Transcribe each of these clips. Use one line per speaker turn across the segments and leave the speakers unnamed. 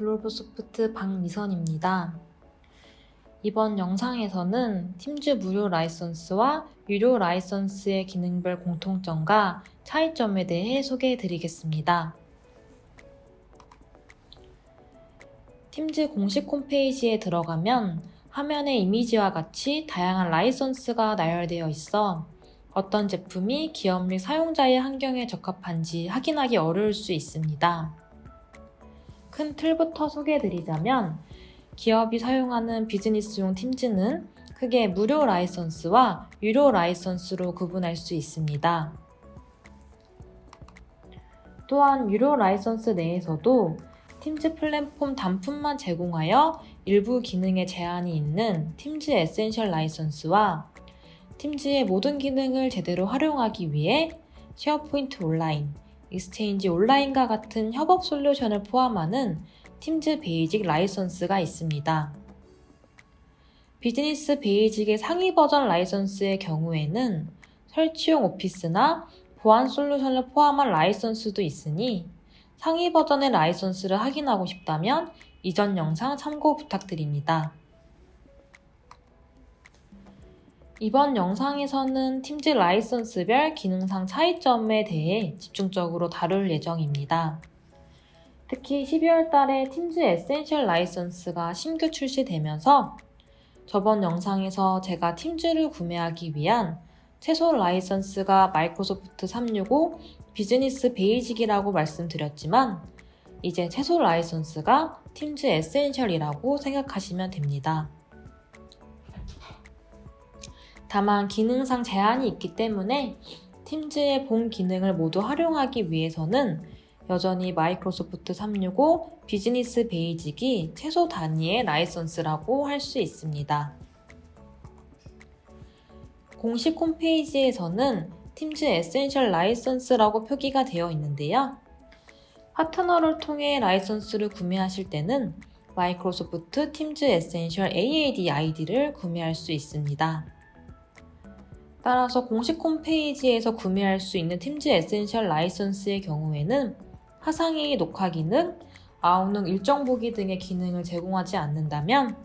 글로벌소프트 박미선입니다. 이번 영상에서는 팀즈 무료 라이선스와 유료 라이선스의 기능별 공통점과 차이점에 대해 소개해 드리겠습니다. 팀즈 공식 홈페이지에 들어가면 화면의 이미지와 같이 다양한 라이선스가 나열되어 있어 어떤 제품이 기업 및 사용자의 환경에 적합한지 확인하기 어려울 수 있습니다. 큰 틀부터 소개해드리자면 기업이 사용하는 비즈니스용 팀즈는 크게 무료 라이선스와 유료 라이선스로 구분할 수 있습니다. 또한 유료 라이선스 내에서도 팀즈 플랫폼 단품만 제공하여 일부 기능에 제한이 있는 팀즈 에센셜 라이선스와 팀즈의 모든 기능을 제대로 활용하기 위해 쉐어포인트 온라인, 익스체인지 온라인과 같은 협업 솔루션을 포함하는 팀즈 베이직 라이선스가 있습니다. 비즈니스 베이직의 상위 버전 라이선스의 경우에는 설치용 오피스나 보안 솔루션을 포함한 라이선스도 있으니 상위 버전의 라이선스를 확인하고 싶다면 이전 영상 참고 부탁드립니다. 이번 영상에서는 팀즈 라이선스별 기능상 차이점에 대해 집중적으로 다룰 예정입니다. 특히 12월 달에 팀즈 에센셜 라이선스가 신규 출시되면서 저번 영상에서 제가 팀즈를 구매하기 위한 최소 라이선스가 마이크로소프트 365 비즈니스 베이직이라고 말씀드렸지만 이제 최소 라이선스가 팀즈 에센셜이라고 생각하시면 됩니다. 다만 기능상 제한이 있기 때문에 팀즈의 본 기능을 모두 활용하기 위해서는 여전히 마이크로소프트 365 비즈니스 베이직이 최소 단위의 라이선스라고 할 수 있습니다. 공식 홈페이지에서는 팀즈 에센셜 라이선스라고 표기가 되어 있는데요. 파트너를 통해 라이선스를 구매하실 때는 마이크로소프트 팀즈 에센셜 AAD 아이디를 구매할 수 있습니다. 따라서 공식 홈페이지에서 구매할 수 있는 팀즈 에센셜 라이선스의 경우에는 화상회의 녹화 기능, 아웃룩 일정 보기 등의 기능을 제공하지 않는다면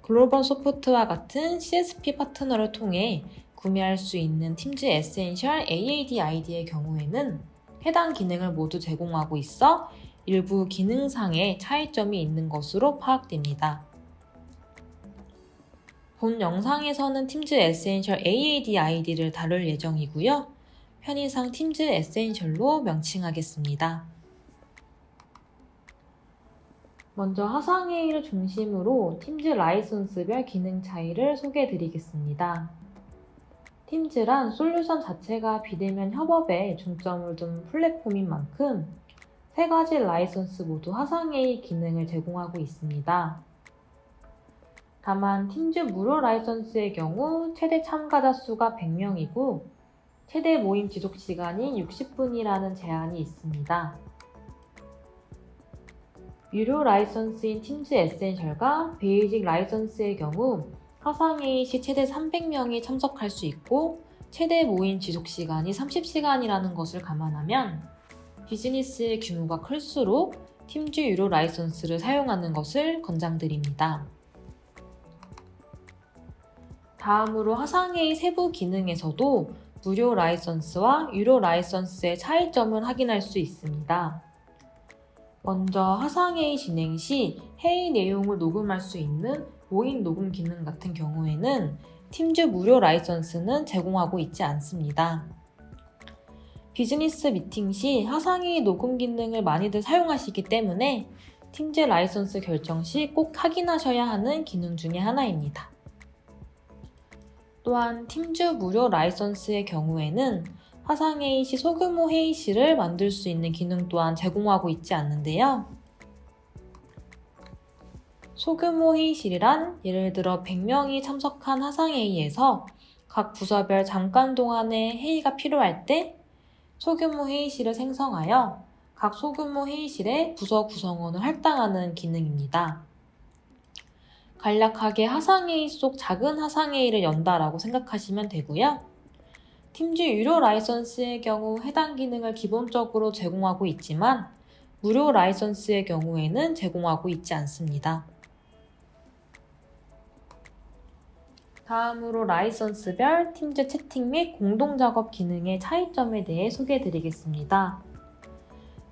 글로벌소프트와 같은 CSP 파트너를 통해 구매할 수 있는 팀즈 에센셜 AAD 아이디의 경우에는 해당 기능을 모두 제공하고 있어 일부 기능상의 차이점이 있는 것으로 파악됩니다. 본 영상에서는 팀즈 에센셜 AAD 아이디를 다룰 예정이고요. 편의상 팀즈 에센셜로 명칭하겠습니다. 먼저 화상회의를 중심으로 팀즈 라이선스별 기능 차이를 소개해 드리겠습니다. 팀즈란 솔루션 자체가 비대면 협업에 중점을 둔 플랫폼인 만큼 세 가지 라이선스 모두 화상회의 기능을 제공하고 있습니다. 다만 팀즈 무료 라이선스의 경우 최대 참가자 수가 100명이고 최대 모임 지속 시간이 60분이라는 제한이 있습니다. 유료 라이선스인 팀즈 에센셜과 베이직 라이선스의 경우 화상회의 시 최대 300명이 참석할 수 있고 최대 모임 지속 시간이 30시간이라는 것을 감안하면 비즈니스의 규모가 클수록 팀즈 유료 라이선스를 사용하는 것을 권장드립니다. 다음으로 화상회의 세부 기능에서도 무료 라이선스와 유료 라이선스의 차이점을 확인할 수 있습니다. 먼저 화상회의 진행 시 회의 내용을 녹음할 수 있는 모임 녹음 기능 같은 경우에는 팀즈 무료 라이선스는 제공하고 있지 않습니다. 비즈니스 미팅 시 화상회의 녹음 기능을 많이들 사용하시기 때문에 팀즈 라이선스 결정 시 꼭 확인하셔야 하는 기능 중에 하나입니다. 또한 팀즈 무료 라이선스의 경우에는 화상회의 시 소규모 회의실을 만들 수 있는 기능 또한 제공하고 있지 않는데요. 소규모 회의실이란 예를 들어 100명이 참석한 화상회의에서 각 부서별 잠깐 동안의 회의가 필요할 때 소규모 회의실을 생성하여 각 소규모 회의실에 부서 구성원을 할당하는 기능입니다. 간략하게 화상회의 속 작은 화상회의를 연다라고 생각하시면 되고요. 팀즈 유료 라이선스의 경우 해당 기능을 기본적으로 제공하고 있지만 무료 라이선스의 경우에는 제공하고 있지 않습니다. 다음으로 라이선스별 팀즈 채팅 및 공동작업 기능의 차이점에 대해 소개해드리겠습니다.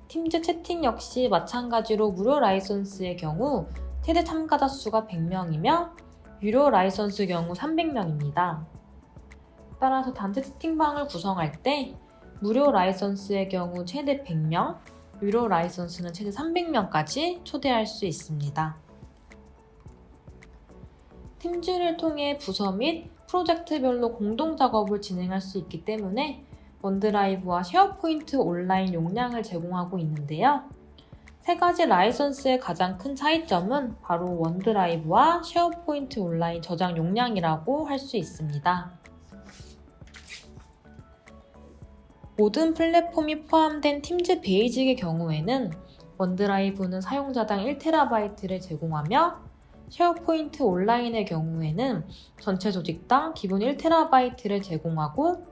팀즈 채팅 역시 마찬가지로 무료 라이선스의 경우 최대 참가자 수가 100명이며 유료 라이선스 경우 300명입니다. 따라서 단체 채팅방을 구성할 때 무료 라이선스의 경우 최대 100명, 유료 라이선스는 최대 300명까지 초대할 수 있습니다. 팀즈를 통해 부서 및 프로젝트별로 공동작업을 진행할 수 있기 때문에 원드라이브와 쉐어포인트 온라인 용량을 제공하고 있는데요. 세 가지 라이선스의 가장 큰 차이점은 바로 원드라이브와 쉐어포인트 온라인 저장 용량이라고 할 수 있습니다. 모든 플랫폼이 포함된 팀즈 베이직의 경우에는 원드라이브는 사용자당 1TB를 제공하며 쉐어포인트 온라인의 경우에는 전체 조직당 기본 1TB를 제공하고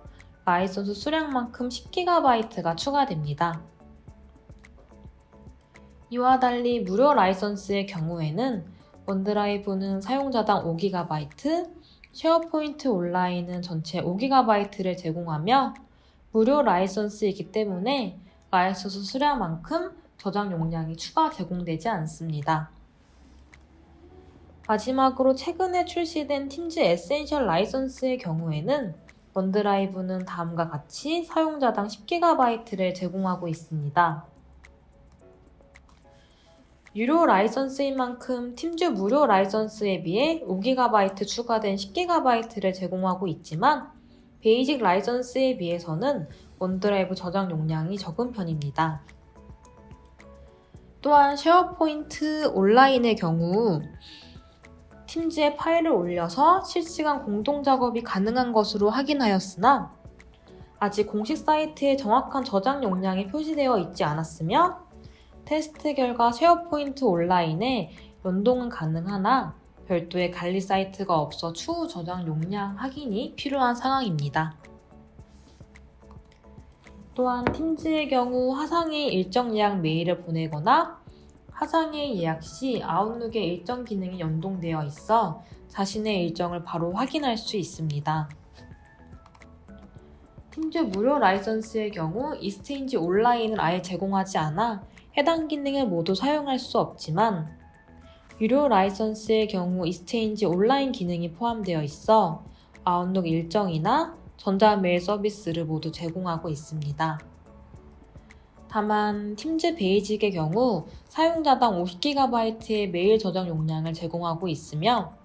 라이선스 수량만큼 10GB가 추가됩니다. 이와 달리 무료 라이선스의 경우에는 원드라이브는 사용자당 5GB, 쉐어포인트 온라인은 전체 5GB를 제공하며 무료 라이선스이기 때문에 라이선스 수량만큼 저장 용량이 추가 제공되지 않습니다. 마지막으로 최근에 출시된 팀즈 에센셜 라이선스의 경우에는 원드라이브는 다음과 같이 사용자당 10GB를 제공하고 있습니다. 유료 라이선스인 만큼 팀즈 무료 라이선스에 비해 5GB 추가된 10GB를 제공하고 있지만 베이직 라이선스에 비해서는 원드라이브 저장 용량이 적은 편입니다. 또한 쉐어포인트 온라인의 경우 팀즈에 파일을 올려서 실시간 공동작업이 가능한 것으로 확인하였으나 아직 공식 사이트에 정확한 저장 용량이 표시되어 있지 않았으며 테스트 결과 쉐어포인트 온라인에 연동은 가능하나 별도의 관리 사이트가 없어 추후 저장 용량 확인이 필요한 상황입니다. 또한 팀즈의 경우 화상의 일정 예약 메일을 보내거나 화상의 예약 시 아웃룩의 일정 기능이 연동되어 있어 자신의 일정을 바로 확인할 수 있습니다. 팀즈 무료 라이선스의 경우 익스체인지 온라인을 아예 제공하지 않아 해당 기능을 모두 사용할 수 없지만 유료 라이선스의 경우 익스체인지 온라인 기능이 포함되어 있어 아웃룩 일정이나 전자메일 서비스를 모두 제공하고 있습니다. 다만 팀즈 베이직의 경우 사용자당 50GB의 메일 저장 용량을 제공하고 있으며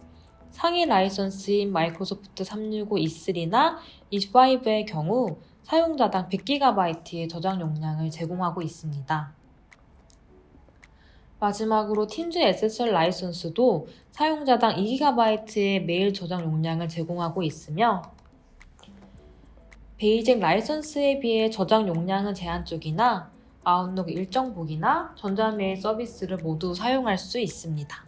상위 라이선스인 마이크로소프트 365 E3나 E5의 경우 사용자당 100GB의 저장 용량을 제공하고 있습니다. 마지막으로 팀즈 에센셜 라이선스도 사용자당 2GB의 메일 저장 용량을 제공하고 있으며 베이직 라이선스에 비해 저장 용량은 제한적이나 아웃룩 일정 보기나 전자메일 서비스를 모두 사용할 수 있습니다.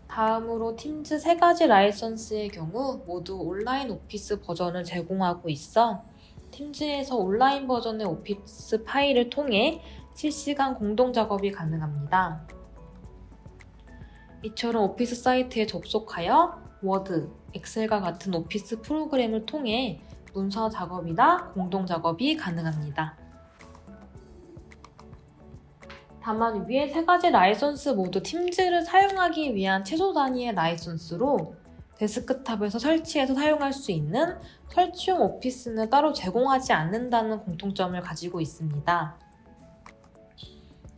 다음으로 팀즈 세 가지 라이선스의 경우 모두 온라인 오피스 버전을 제공하고 있어 팀즈에서 온라인 버전의 오피스 파일을 통해 실시간 공동 작업이 가능합니다. 이처럼 오피스 사이트에 접속하여 워드, 엑셀과 같은 오피스 프로그램을 통해 문서 작업이나 공동 작업이 가능합니다. 다만 위의 세 가지 라이선스 모두 팀즈를 사용하기 위한 최소 단위의 라이선스로 데스크탑에서 설치해서 사용할 수 있는 설치용 오피스는 따로 제공하지 않는다는 공통점을 가지고 있습니다.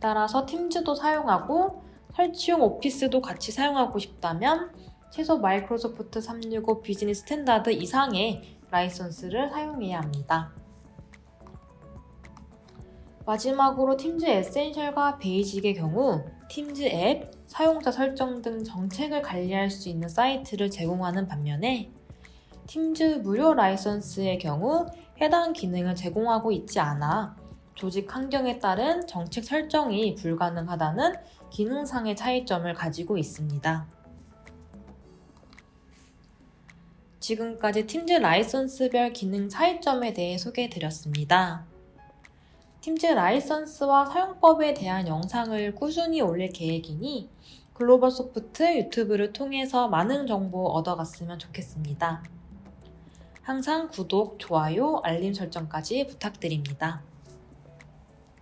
따라서 팀즈도 사용하고 설치용 오피스도 같이 사용하고 싶다면 최소 마이크로소프트 365 비즈니스 스탠다드 이상의 라이선스를 사용해야 합니다. 마지막으로 팀즈 에센셜과 베이직의 경우 팀즈 앱, 사용자 설정 등 정책을 관리할 수 있는 사이트를 제공하는 반면에 팀즈 무료 라이선스의 경우 해당 기능을 제공하고 있지 않아 조직 환경에 따른 정책 설정이 불가능하다는 기능상의 차이점을 가지고 있습니다. 지금까지 팀즈 라이선스별 기능 차이점에 대해 소개해드렸습니다. 팀즈 라이선스와 사용법에 대한 영상을 꾸준히 올릴 계획이니 글로벌소프트 유튜브를 통해서 많은 정보 얻어갔으면 좋겠습니다. 항상 구독, 좋아요, 알림 설정까지 부탁드립니다.